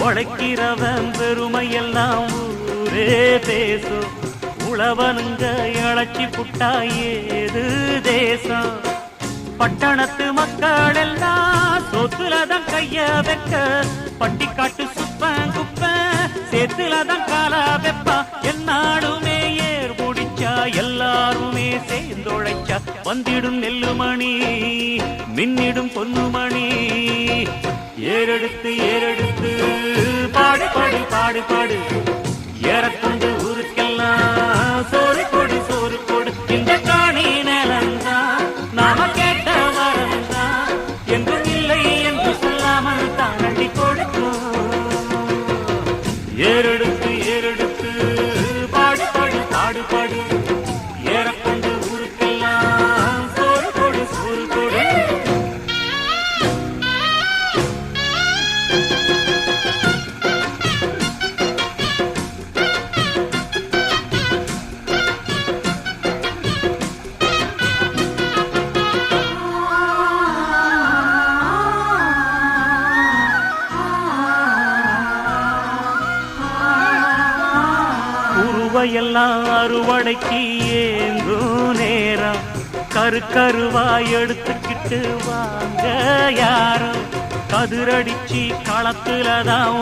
உழைக்கிறவன் பெருமையெல்லாம் ஊரே பேசும். உழவனுங்க இழைச்சி புட்டா ஏது தேசம். பட்டணத்து மக்கள் எல்லாம் சோத்துலதான் கைய வைக்க, பட்டிக்காட்டு சுப்பன் குப்பன் சேத்துலதான் காலா வெப்பா. என்னாலுமே ஏர் முடிச்சா எல்லாருமே சேர்ந்தொழைச்சா வந்திடும் நெல்லுமணி மின்னிடும் பொன்னுமணி. ஏறெடுத்து ஏறெடுத்து பாடு பாடு பாடு பாடு, ஏறக்கொண்டு ஊருக்கெல்லாம் சோறு கொடு சோறு கொடு. இந்த காணி நிலந்தான் நாம கேட்ட வரந்தான், என்றும் இல்லை என்று சொல்லாமல் தான் அள்ளி கொடுக்கும். ஏறெடுத்து ஏறெடுத்து பாடு பாடு பாடு பாடு, ஏறக்கொண்டு ஊருக்கெல்லாம் சோறு கொடு சோறு கொடு. எல்லாம் அறுவடைக்கு ஏங்கும் நேரம், கருவாய் எடுத்துக்கிட்டு வாங்க யாரும். கதிரடிச்சு களத்துலதான்